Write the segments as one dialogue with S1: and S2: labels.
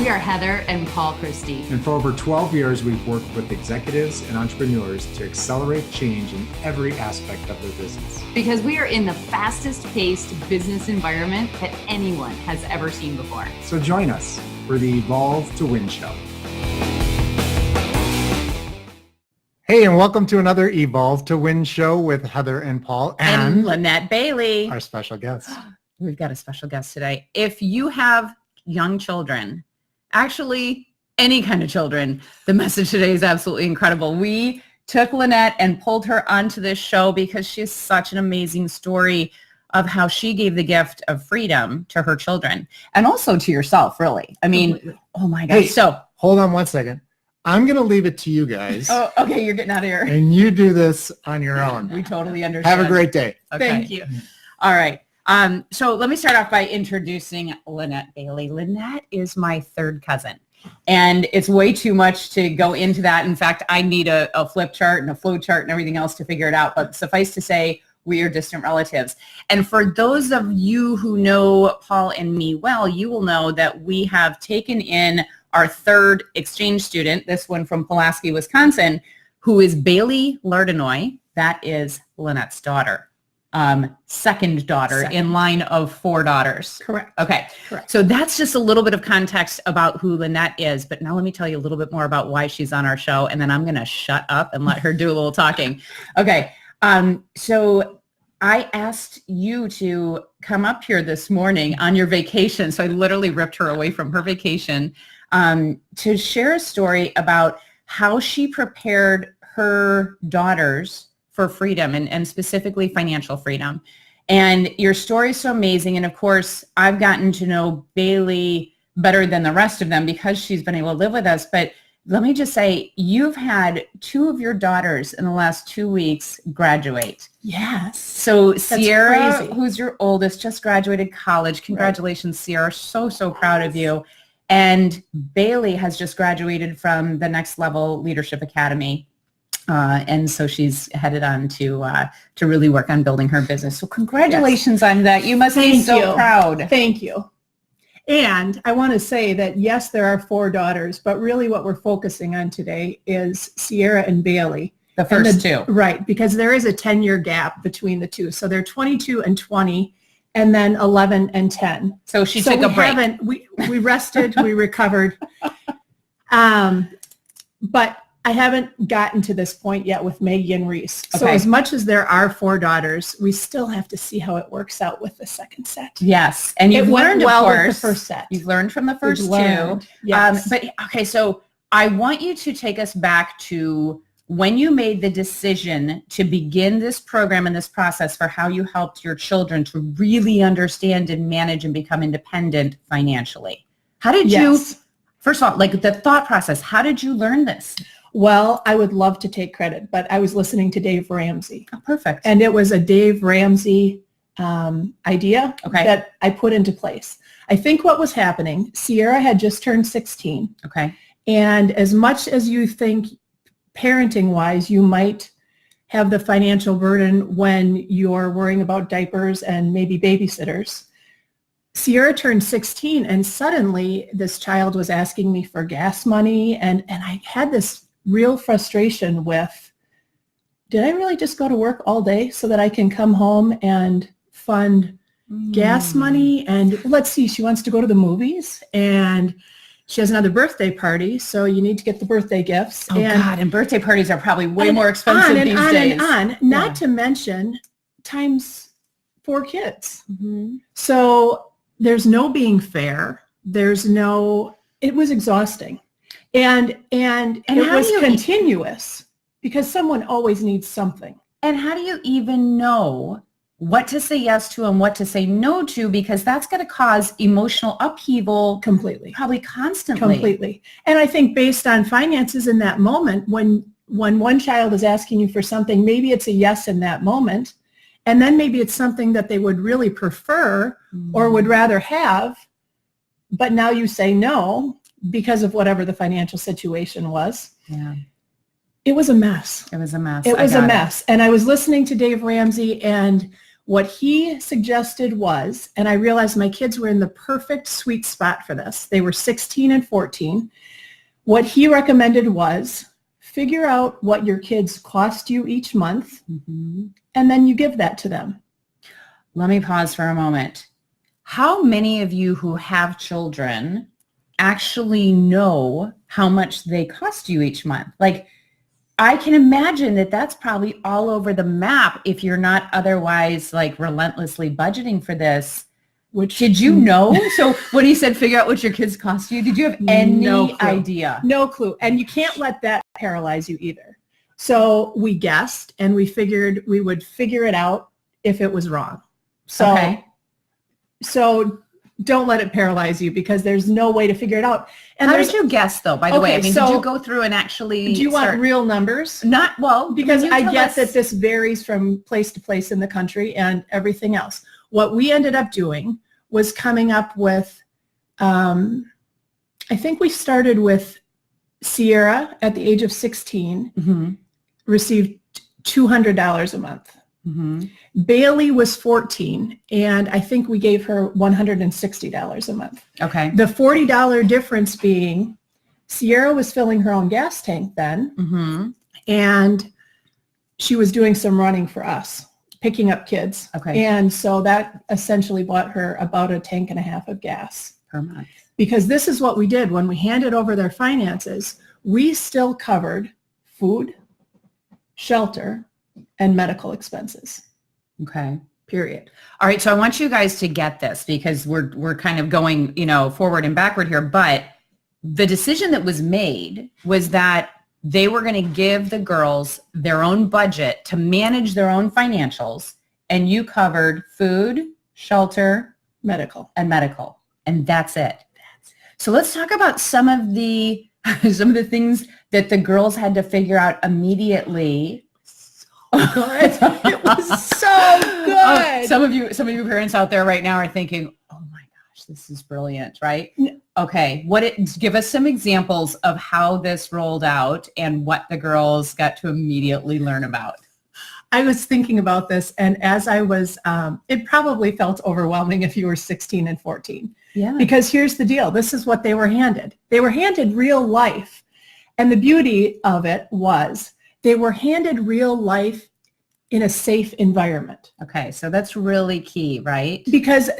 S1: We are Heather and Paul Christie.
S2: And for over 12 years, we've worked with executives and entrepreneurs to accelerate change in every aspect of their business.
S1: Because we are in the fastest paced business environment that anyone has ever seen before.
S2: So join us for the Evolve to Win show. Hey, and welcome to another Evolve to Win show with Heather and Paul
S3: and Lynette Bailey.
S2: Our special guest.
S3: We've got a special guest today. If you have young children, actually any kind of children, the message today is absolutely incredible. We took Lynette and pulled her onto this show because she has such an amazing story of how she gave the gift of freedom to her children and also to yourself, really. I mean, completely. Oh my gosh.
S2: Hey,
S3: so
S2: hold on one second. I'm going to leave it to you guys.
S3: Oh, okay. You're getting out of here.
S2: And you do this on your own.
S3: We totally understand.
S2: Have a great day.
S3: Okay.
S1: Thank you.
S3: All right. So let me start off by introducing Lynette Bailey. Lynette is my third cousin, and it's way too much to go into that. In fact, I need a flip chart and a flow chart and everything else to figure it out. But suffice to say, we are distant relatives. And for those of you who know Paul and me well, you will know that we have taken in our third exchange student, this one from Pulaski, Wisconsin, who is Bailey Lardenoy. That is Lynette's daughter. Second daughter in line of 4 daughters.
S1: Correct.
S3: Okay.
S1: Correct.
S3: So that's just a little bit of context about who Lynette is. But now let me tell you a little bit more about why she's on our show, and then I'm going to shut up and let her do a little talking. Okay. So I asked you to come up here this morning on your vacation. So I literally ripped her away from her vacation to share a story about how she prepared her daughters for freedom and specifically financial freedom. And your story is so amazing. And of course, I've gotten to know Bailey better than the rest of them because she's been able to live with us. But let me just say, you've had 2 of your daughters in the last 2 weeks graduate.
S1: Yes.
S3: So
S1: That's
S3: Sierra,
S1: crazy.
S3: who's your oldest, just graduated college. Congratulations, right. Sierra. So proud of you. And Bailey has just graduated from the Next Level Leadership Academy. And so she's headed on to really work on building her business. So congratulations on that. You must be so proud.
S4: Thank you. And I want to say that, yes, there are 4 daughters, but really what we're focusing on today is Sierra and Bailey.
S3: The first 2.
S4: Right, because there is a 10-year gap between the 2. So they're 22 and 20, and then 11 and 10.
S3: So she took a break.
S4: We rested, we recovered. But I haven't gotten to this point yet with Maggie and Reese. So as much as there are 4 daughters, we still have to see how it works out with the second set.
S3: Yes. And you've learned,
S4: well,
S3: of course,
S4: with the first set.
S3: You've learned from the first 2.
S4: Yes.
S3: But okay, so I want you to take us back to when you made the decision to begin this program and this process for how you helped your children to really understand and manage and become independent financially. How did you, first of all, like the thought process, how did you learn this?
S4: Well, I would love to take credit, but I was listening to Dave Ramsey.
S3: Oh, perfect.
S4: And it was a Dave Ramsey idea that I put into place. I think what was happening, Sierra had just turned 16.
S3: Okay.
S4: And as much as you think parenting-wise, you might have the financial burden when you're worrying about diapers and maybe babysitters. Sierra turned 16, and suddenly this child was asking me for gas money, and I had this real frustration with, did I really just go to work all day so that I can come home and fund gas money? And let's see, she wants to go to the movies, and she has another birthday party, so you need to get the birthday gifts.
S3: Oh, God, and birthday parties are probably way more expensive these days.
S4: Not to mention times 4 kids. Mm-hmm. So there's no being fair. It was exhausting. And it was continuous because someone always needs something.
S3: And how do you even know what to say yes to and what to say no to? Because that's going to cause emotional upheaval
S4: completely,
S3: probably constantly.
S4: Completely. And I think based on finances in that moment, when one child is asking you for something, maybe it's a yes in that moment. And then maybe it's something that they would really prefer or would rather have. But now you say no because of whatever the financial situation was.
S3: Yeah.
S4: It was a mess.
S3: It was a mess.
S4: It was a mess. And I was listening to Dave Ramsey, and What he suggested was, and I realized my kids were in the perfect sweet spot for this. They were 16 and 14. What he recommended was figure out what your kids cost you each month, and then you give that to them.
S3: Let me pause for a moment. How many of you who have children actually know how much they cost you each month? Like, I can imagine that that's probably all over the map if you're not otherwise like relentlessly budgeting for this. Which did you know? So when he said figure out what your kids cost you, did you have any idea?
S4: No clue. And you can't let that paralyze you either. So we guessed and we figured we would figure it out if it was wrong. So don't let it paralyze you because there's no way to figure it out. And
S3: how did you guess though, by the way? I mean, did you go through and actually
S4: do you want real numbers?
S3: Not, well,
S4: because I get that this varies from place to place in the country and everything else. What we ended up doing was coming up with, I think we started with Sierra at the age of 16, received $200 a month. Bailey was 14, and I think we gave her $160 a month.
S3: Okay.
S4: The $40 difference being Sierra was filling her own gas tank then, and she was doing some running for us, picking up kids.
S3: Okay.
S4: And so that essentially bought her about a tank and a half of gas
S3: per month.
S4: Because this is what we did when we handed over their finances. We still covered food, shelter, and medical expenses.
S3: Okay.
S4: Period.
S3: All right. So I want you guys to get this because we're kind of going, forward and backward here. But the decision that was made was that they were going to give the girls their own budget to manage their own financials, and you covered food, shelter,
S4: medical.
S3: And that's it. So let's talk about some of the things that the girls had to figure out immediately.
S4: It was so good.
S3: Some of you parents out there right now are thinking, oh my gosh, this is brilliant, right? Okay. Give us some examples of how this rolled out and what the girls got to immediately learn about.
S4: I was thinking about this, and as I was, it probably felt overwhelming if you were 16 and 14.
S3: Yeah.
S4: Because here's the deal. This is what they were handed. They were handed real life. And the beauty of it was they were handed real life in a safe environment.
S3: Okay. So that's really key, right?
S4: Because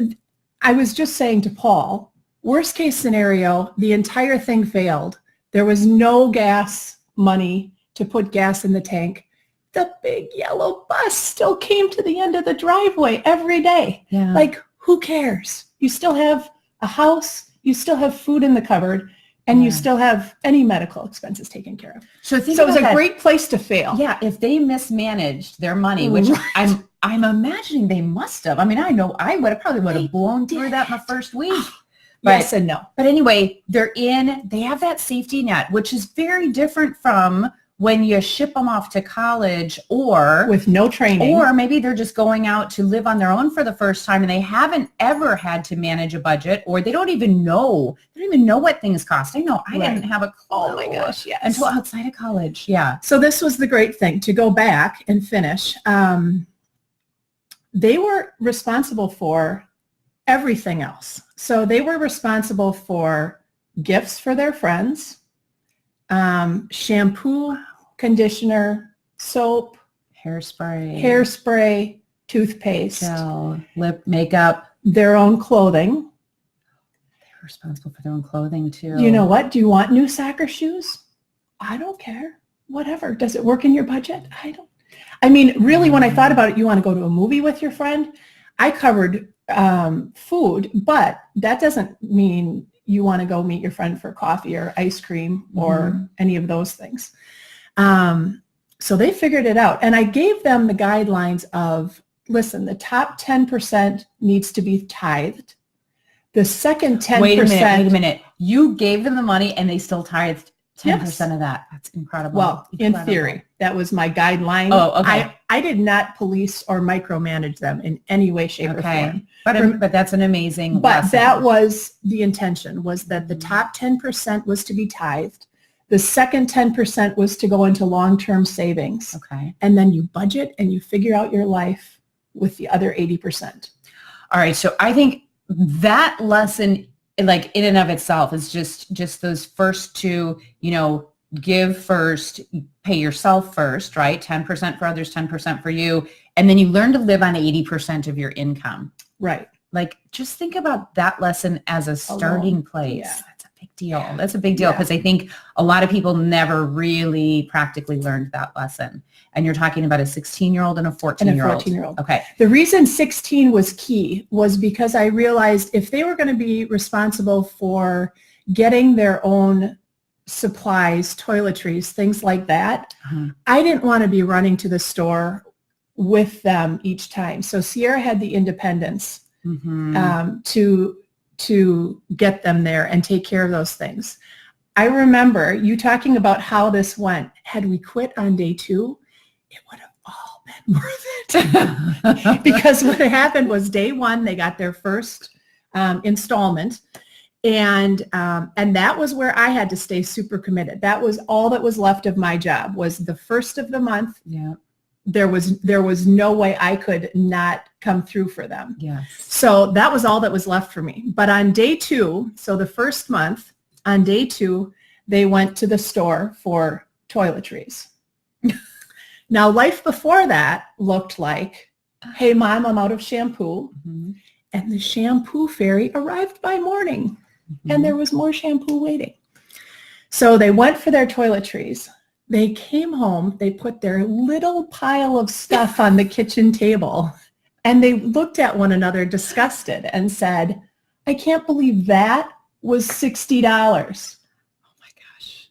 S4: I was just saying to Paul, worst case scenario, the entire thing failed. There was no gas money to put gas in the tank. The big yellow bus still came to the end of the driveway every day.
S3: Yeah.
S4: Like, who cares? You still have a house, you still have food in the cupboard, and you still have any medical expenses taken care of.
S3: So it
S4: was a great place to fail.
S3: Yeah, if they mismanaged their money, which I'm imagining they must have. I mean, I know I probably would have blown through that in the first week.
S4: Yes and no.
S3: But anyway, they have that safety net, which is very different from when you ship them off to college or
S4: with no training,
S3: or maybe they're just going out to live on their own for the first time and they haven't ever had to manage a budget, or they don't even know what things cost. I know I didn't have a clue.
S4: Oh my gosh, yes.
S3: Until outside of college. Yeah.
S4: So this was the great thing, to go back and finish. They were responsible for everything else. So they were responsible for gifts for their friends, shampoo, conditioner, soap, hairspray, toothpaste,
S3: gel, lip makeup,
S4: their own clothing.
S3: They're responsible for their own clothing too.
S4: You know what? Do you want new soccer shoes? I don't care. Whatever. Does it work in your budget? I mean, really, when I thought about it, you want to go to a movie with your friend? I covered food, but that doesn't mean you want to go meet your friend for coffee or ice cream or any of those things. So they figured it out. And I gave them the guidelines of, listen, the top 10% needs to be tithed. The second 10%.
S3: Wait a minute. You gave them the money and they still tithed 10% of that. That's incredible.
S4: Well, in theory, that was my guideline.
S3: Oh, okay.
S4: I did not police or micromanage them in any way, shape, or form.
S3: But that's an amazing
S4: But
S3: lesson.
S4: that was the intention, was that the top 10% was to be tithed. The second 10% was to go into long-term savings.
S3: Okay.
S4: And then you budget and you figure out your life with the other 80%.
S3: All right. So I think that lesson, like in and of itself, is just those first two, give first, pay yourself first, right? 10% for others, 10% for you. And then you learn to live on 80% of your income.
S4: Right.
S3: Like, just think about that lesson as a starting place.
S4: Yeah.
S3: That's a big deal. That's a big deal because I think a lot of people never really practically learned that lesson. And you're talking about a 16-year-old and a 14-year-old. Okay.
S4: The reason 16 was key was because I realized if they were going to be responsible for getting their own supplies, toiletries, things like that, I didn't want to be running to the store with them each time. So Sierra had the independence to get them there and take care of those things. I remember you talking about how this went. Had we quit on day 2, it would have all been worth it. Because what happened was day 1, they got their first installment. And that was where I had to stay super committed. That was all that was left of my job, was the first of the month.
S3: Yeah.
S4: There was no way I could not come through for them.
S3: Yes.
S4: So that was all that was left for me. But on day 2, so the first month, on day 2, they went to the store for toiletries. Now, life before that looked like, hey, Mom, I'm out of shampoo. And the shampoo fairy arrived by morning. And there was more shampoo waiting. So they went for their toiletries. They came home, they put their little pile of stuff on the kitchen table, and they looked at one another disgusted and said, I can't believe that was $60.
S3: Oh my gosh.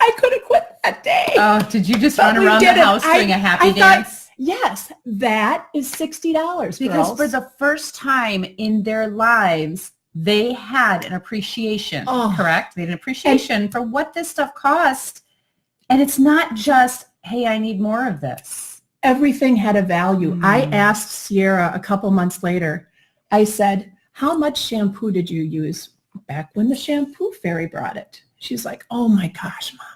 S4: I could have quit that day.
S3: Oh, did you just run around the house doing a happy dance?
S4: Yes, that is $60.
S3: Because for the first time in their lives, they had an appreciation, correct? They had an appreciation for what this stuff cost. And it's not just, hey, I need more of this.
S4: Everything had a value. I asked Sierra a couple months later, I said, how much shampoo did you use back when the shampoo fairy brought it? She's like, oh my gosh, Mom,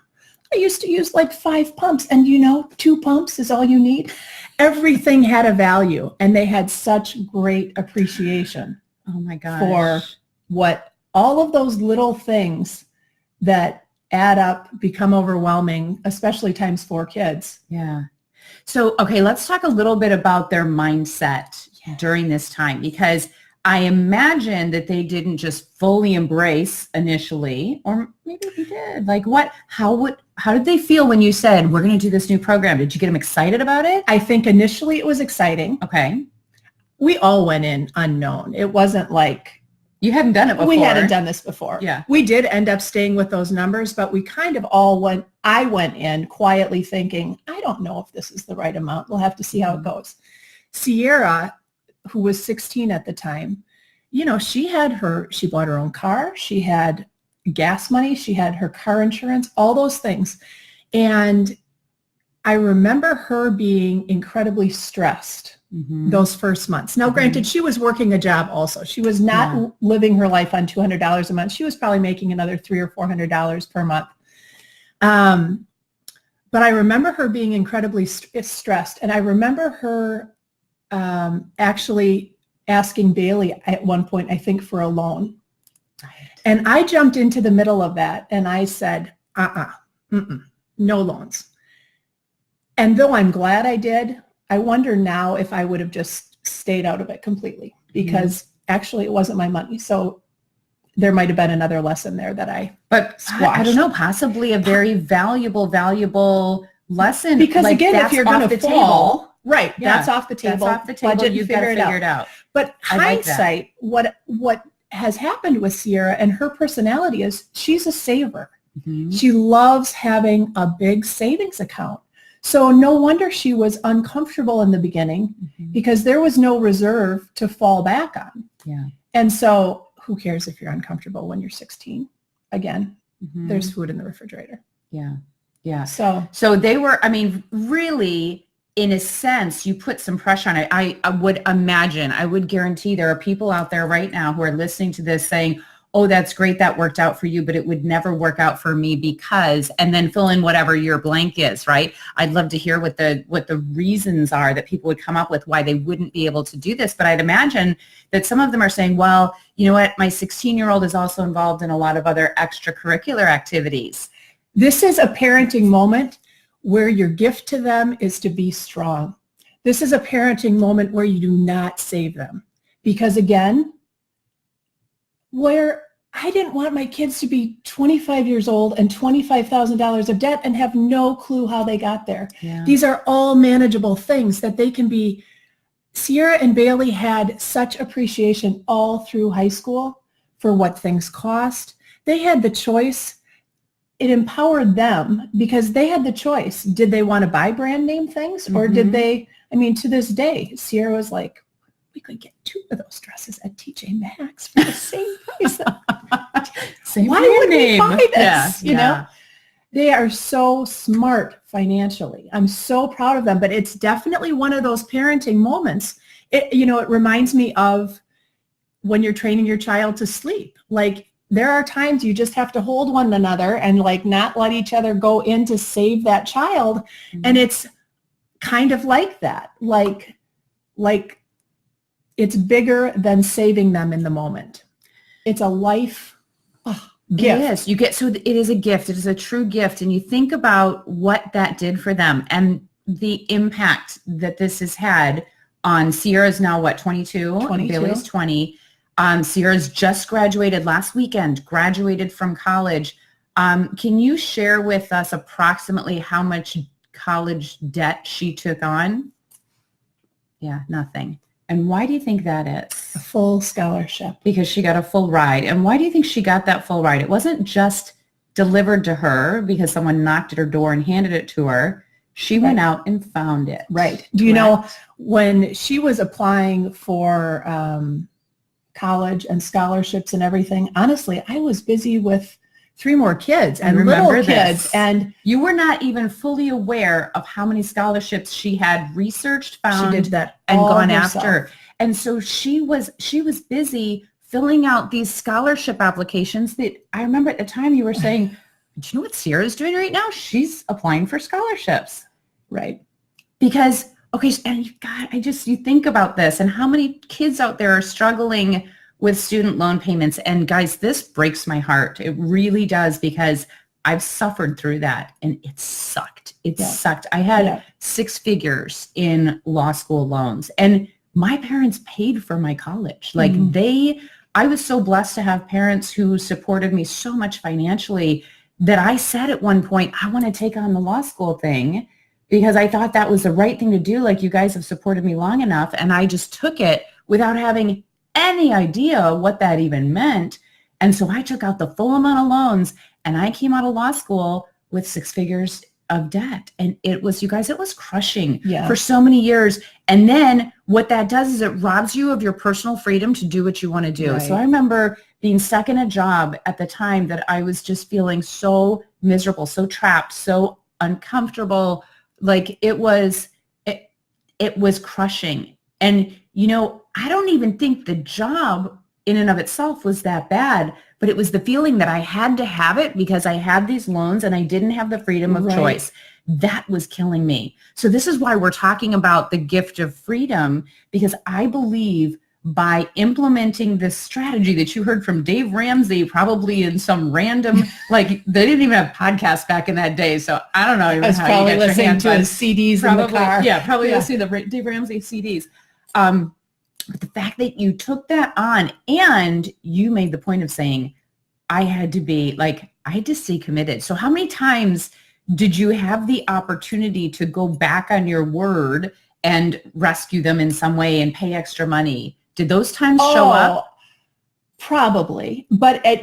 S4: I used to use like 5 pumps. And 2 pumps is all you need. Everything had a value. And they had such great appreciation.
S3: Oh my gosh.
S4: For what all of those little things that add up, become overwhelming, especially times 4 kids.
S3: Yeah. So, okay, let's talk a little bit about their mindset during this time, because I imagine that they didn't just fully embrace initially, or maybe they did. Like how did they feel when you said, we're going to do this new program? Did you get them excited about it?
S4: I think initially it was exciting.
S3: Okay.
S4: We all went in unknown. It wasn't like,
S3: you hadn't done it before.
S4: We hadn't done this before.
S3: Yeah.
S4: We did end up staying with those numbers, but we kind of I went in quietly thinking, I don't know if this is the right amount. We'll have to see how it goes. Sierra, who was 16 at the time, she bought her own car. She had gas money. She had her car insurance, all those things. And I remember her being incredibly stressed those first months. Now, granted, she was working a job also. She was not living her life on $200 a month. She was probably making another $300 or $400 per month. But I remember her being incredibly stressed. And I remember her actually asking Bailey at one point, I think, for a loan. Right. And I jumped into the middle of that and I said, no loans. And though I'm glad I did, I wonder now if I would have just stayed out of it completely, because actually it wasn't my money. So there might have been another lesson there that I squashed.
S3: I don't know, possibly a very valuable lesson.
S4: Because
S3: like,
S4: again, if you're going to fall, right,
S3: yeah,
S4: that's off the table.
S3: That's off the table.
S4: Budget,
S3: you've got to figure it out.
S4: But hindsight, what has happened with Sierra and her personality is she's a saver. She loves having a big savings account. So no wonder she was uncomfortable in the beginning, because there was no reserve to fall back on.
S3: Yeah.
S4: And so who cares if you're uncomfortable when you're 16? Again, there's food in the refrigerator.
S3: Yeah. Yeah.
S4: So
S3: they were, really, in a sense, you put some pressure on it. I would imagine, I would guarantee there are people out there right now who are listening to this saying, oh, that's great, that worked out for you, but it would never work out for me because, and then fill in whatever your blank is, right? I'd love to hear what the reasons are that people would come up with why they wouldn't be able to do this. But I'd imagine that some of them are saying, well, you know what, my 16-year-old is also involved in a lot of other extracurricular activities.
S4: This is a parenting moment where your gift to them is to be strong. This is a parenting moment where you do not save them. Because again, where I didn't want my kids to be 25 years old and $25,000 of debt and have no clue how they got there.
S3: Yeah.
S4: These are all manageable things that they can be. Sierra and Bailey had such appreciation all through high school for what things cost. They had the choice. It empowered them because they had the choice. Did they want to buy brand name things or did they, I mean, to this day, Sierra was like, we could get 2 of those dresses at TJ Maxx for the same price. Why would we buy this?
S3: Yeah,
S4: you know, they are so smart financially. I'm so proud of them, but it's definitely one of those parenting moments. It reminds me of when you're training your child to sleep. Like, there are times you just have to hold one another and like not let each other go in to save that child. And it's kind of like that. Like it's bigger than saving them in the moment. It's a life gift.
S3: Yes, it is a gift. It is a true gift. And you think about what that did for them and the impact that this has had on Sierra's now, 22?
S4: 22.
S3: Bailey's 20. Sierra's just graduated last weekend, graduated from college. Can you share with us approximately how much college debt she took on? Yeah, nothing. And why do you think that is?
S4: A full scholarship.
S3: Because she got a full ride. And why do you think she got that full ride? It wasn't just delivered to her because someone knocked at her door and handed it to her. She went out and found it.
S4: Right. Do you know when she was applying for college and scholarships and everything, honestly, I was busy with 3 more kids and little kids. And
S3: you were not even fully aware of how many scholarships she had researched, found,
S4: she did that
S3: and
S4: all
S3: gone
S4: herself.
S3: after. And so she was busy filling out these scholarship applications that I remember at the time you were saying, do you know what Sierra's doing right now? She's applying for scholarships.
S4: Right.
S3: Because, okay, and God, you think about this and how many kids out there are struggling with student loan payments. And guys, this breaks my heart. It really does, because I've suffered through that and it sucked. It sucked. I had 6 figures in law school loans and my parents paid for my college. Like I was so blessed to have parents who supported me so much financially that I said at one point, I want to take on the law school thing because I thought that was the right thing to do. Like, you guys have supported me long enough. And I just took it without having any idea what that even meant. And so I took out the full amount of loans and I came out of law school with 6 figures of debt. And it was, you guys, it was crushing for so many years. And then what that does is it robs you of your personal freedom to do what you want to do.
S4: Right.
S3: So I remember being stuck in a job at the time that I was just feeling so miserable, so trapped, so uncomfortable. Like it was crushing. And, I don't even think the job in and of itself was that bad, but it was the feeling that I had to have it because I had these loans and I didn't have the freedom of choice. That was killing me. So this is why we're talking about the gift of freedom, because I believe by implementing this strategy that you heard from Dave Ramsey, probably in some random, like they didn't even have podcasts back in that day. So I don't know even
S4: I was
S3: how
S4: probably
S3: you get
S4: listening
S3: your hands
S4: to
S3: on
S4: his CDs in the car.
S3: Yeah, probably listening to the Dave Ramsey CDs. But the fact that you took that on and you made the point of saying, I had to stay committed. So how many times did you have the opportunity to go back on your word and rescue them in some way and pay extra money? Did those times show up?
S4: Probably, but I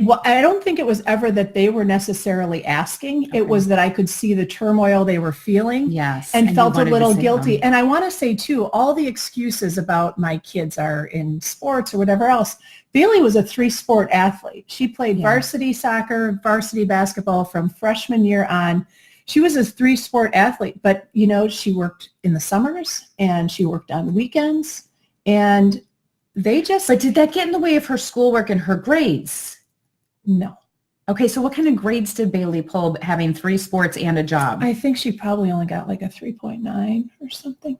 S4: don't think it was ever that they were necessarily asking. Okay. It was that I could see the turmoil they were feeling, and felt a little guilty. And I want to say too, all the excuses about my kids are in sports or whatever else. Bailey was a 3-sport athlete. She played varsity soccer, varsity basketball from freshman year on. She was a 3-sport athlete, but she worked in the summers and she worked on weekends, and but
S3: did that get in the way of her schoolwork and her grades?
S4: No.
S3: Okay, so what kind of grades did Bailey pull having 3 sports and a job?
S4: I think she probably only got like a 3.9 or something.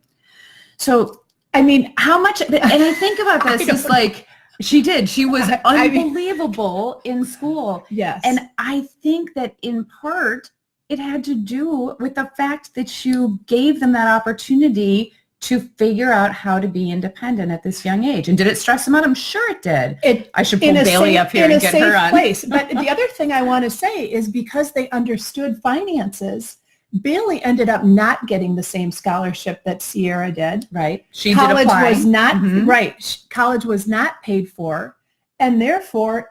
S3: So, I mean, how much, and I think about this, it's like, she did. She was unbelievable in school.
S4: Yes.
S3: And I think that in part, it had to do with the fact that you gave them that opportunity to figure out how to be independent at this young age. And did it stress them out? I'm sure it did. I should pull Bailey up here and get her on.
S4: Place. But the other thing I want to say is because they understood finances, Bailey ended up not getting the same scholarship that Sierra did.
S3: Right. She
S4: college
S3: did apply.
S4: was not right. College was not paid for, and therefore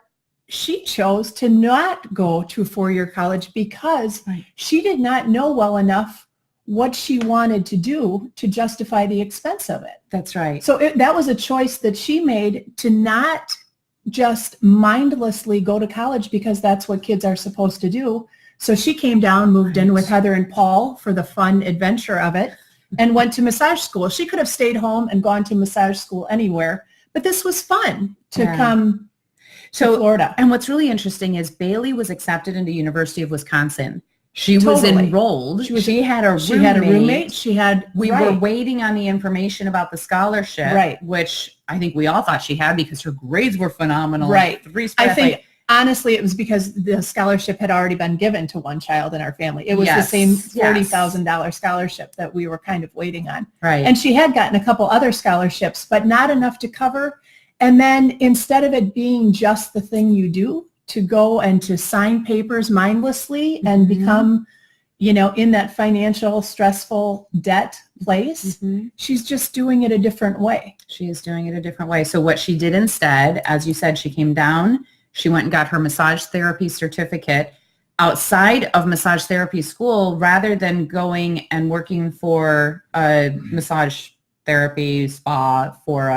S4: she chose to not go to a 4-year college because she did not know well enough what she wanted to do to justify the expense of it.
S3: That's right.
S4: So that was a choice that she made to not just mindlessly go to college because that's what kids are supposed to do. So she came down, moved in with Heather and Paul for the fun adventure of it, and went to massage school. She could have stayed home and gone to massage school anywhere, but this was fun to come to Florida.
S3: And what's really interesting is Bailey was accepted into University of Wisconsin. She was enrolled. She had a roommate. We were waiting on the information about the scholarship, which I think we all thought she had because her grades were phenomenal.
S4: Right. I think honestly, it was because the scholarship had already been given to one child in our family. It was the same $40,000 scholarship that we were kind of waiting on.
S3: Right.
S4: And she had gotten a couple other scholarships, but not enough to cover. And then instead of it being just the thing you do, to go and to sign papers mindlessly and become, in that financial, stressful debt place, she's just doing it a different way.
S3: She is doing it a different way. So what she did instead, as you said, she came down, she went and got her massage therapy certificate outside of massage therapy school rather than going and working for a massage therapy spa for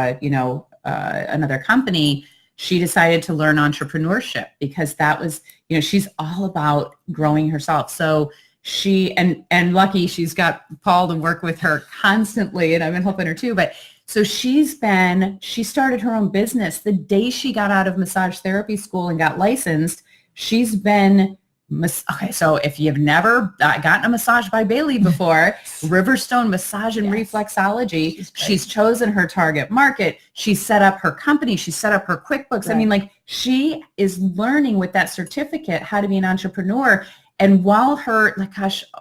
S3: another company. She decided to learn entrepreneurship because that was, she's all about growing herself. So she, and lucky she's got Paul to work with her constantly, and I've been helping her too. But so she started her own business the day she got out of massage therapy school and got licensed. She's been, okay, so if you've never gotten a massage by Bailey before, Riverstone Massage and Reflexology, she's chosen her target market. She set up her company. She set up her QuickBooks. I mean, she is learning with that certificate how to be an entrepreneur. And while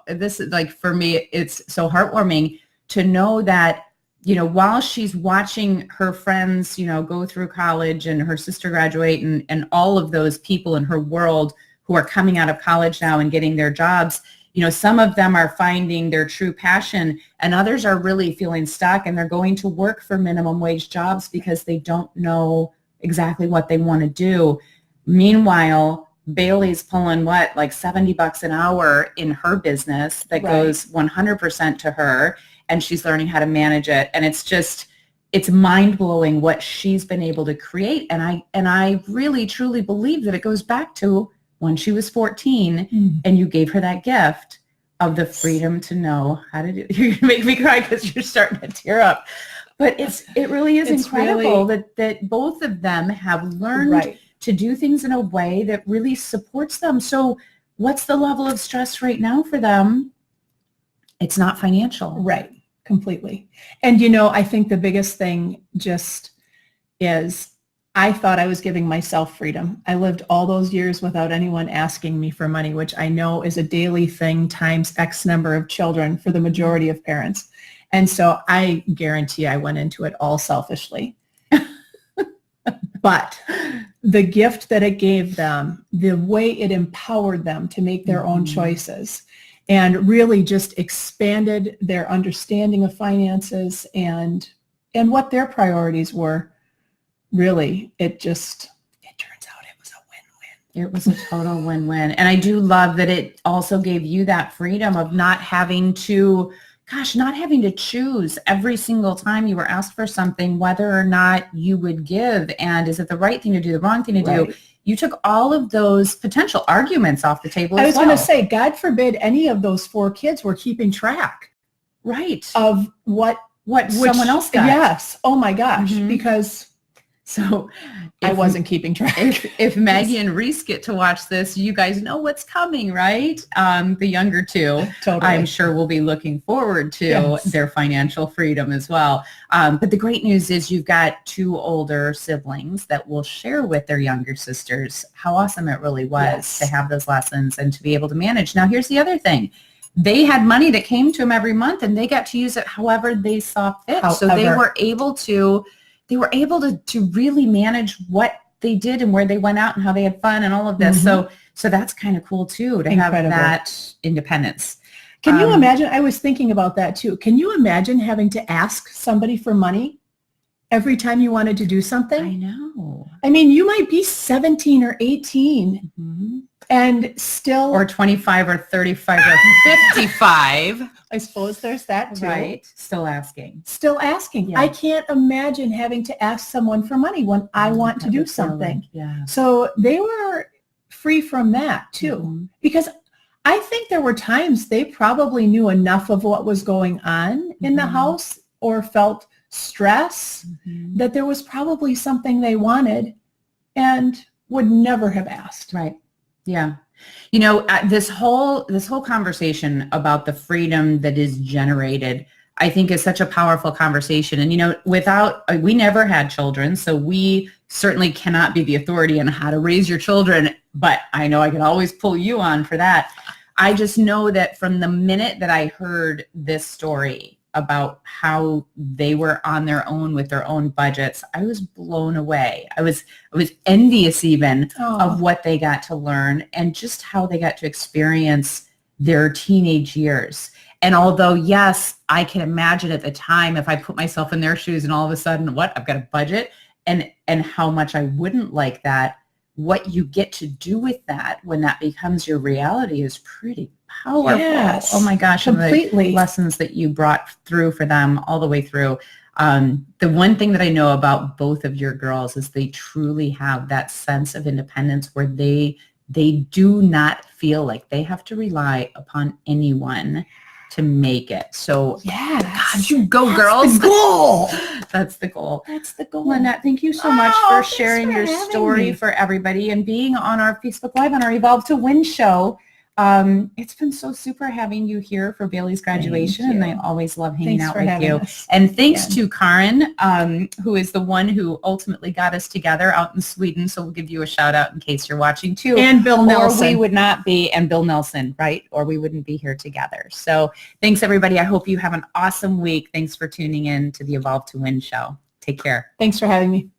S3: this is for me, it's so heartwarming to know that, while she's watching her friends, go through college and her sister graduate and all of those people in her world who are coming out of college now and getting their jobs, some of them are finding their true passion and others are really feeling stuck and they're going to work for minimum wage jobs because they don't know exactly what they want to do. Meanwhile, Bailey's pulling $70 an hour in her business that goes 100% to her, and she's learning how to manage it. And it's mind-blowing what she's been able to create. And I really, truly believe that it goes back to when she was 14 and you gave her that gift of the freedom to know how to do it. You're going to make me cry because you're starting to tear up. But it really is incredible that both of them have learned to do things in a way that really supports them. So what's the level of stress right now for them? It's not financial.
S4: Right. Completely. And, I think the biggest thing just is I thought I was giving myself freedom. I lived all those years without anyone asking me for money, which I know is a daily thing times X number of children for the majority of parents. And so I guarantee I went into it all selfishly. But the gift that it gave them, the way it empowered them to make their own choices and really just expanded their understanding of finances and what their priorities were, really, it turns out it was a win-win.
S3: It was a total win-win. And I do love that it also gave you that freedom of not having to choose every single time you were asked for something, whether or not you would give. And is it the right thing to do, the wrong thing to do? You took all of those potential arguments off the table as well.
S4: I was going to say, God forbid any of those 4 kids were keeping track of what
S3: someone else got.
S4: Yes. Oh my gosh. Because
S3: So
S4: I wasn't keeping track.
S3: If Maggie and Reese get to watch this, you guys know what's coming, right? The younger two,
S4: Totally.
S3: I'm sure will be looking forward to their financial freedom as well. But the great news is you've got two older siblings that will share with their younger sisters how awesome it really was to have those lessons and to be able to manage. Now, here's the other thing. They had money that came to them every month and they got to use it however they saw fit. So they were able to really manage what they did and where they went out and how they had fun and all of this. So that's kind of cool too, to have that independence.
S4: Can you imagine? I was thinking about that too. Can you imagine having to ask somebody for money every time you wanted to do something?
S3: I know.
S4: I mean, you might be 17 or 18 and still,
S3: or 25 or 35 or 55.
S4: I suppose there's that too.
S3: Right. Still asking.
S4: Yeah. I can't imagine having to ask someone for money when I want to do something.
S3: Yeah.
S4: So they were free from that too, because I think there were times they probably knew enough of what was going on in the house or felt stress that there was probably something they wanted and would never have asked.
S3: Right. Yeah. You know, this whole conversation about the freedom that is generated, I think is such a powerful conversation. And, you know, we never had children, so we certainly cannot be the authority on how to raise your children, but I know I can always pull you on for that. I just know that from the minute that I heard this story about how they were on their own with their own budgets, I was blown away. I was envious even of what they got to learn and just how they got to experience their teenage years. And although, yes, I can imagine at the time if I put myself in their shoes and all of a sudden, I've got a budget and how much I wouldn't like that, what you get to do with that when that becomes your reality is pretty powerful.
S4: Yes,
S3: oh my gosh,
S4: completely.
S3: And the lessons that you brought through for them all the way through. The one thing that I know about both of your girls is they truly have that sense of independence where they do not feel like they have to rely upon anyone to make it. So God, you go, girls.
S4: The goal.
S3: That's the goal.
S4: That's the goal.
S3: Lynette, thank you so much for sharing your story for everybody and being on our Facebook Live on our Evolve to Win show. It's been so super having you here for Bailey's graduation, and I always love hanging out with you. And thanks to Karin, who is the one who ultimately got us together out in Sweden. So we'll give you a shout out in case you're watching too.
S4: And Bill Nelson.
S3: Or we would not be, and Bill Nelson, right? Or we wouldn't be here together. So thanks everybody. I hope you have an awesome week. Thanks for tuning in to the Evolve to Win show. Take care.
S4: Thanks for having me.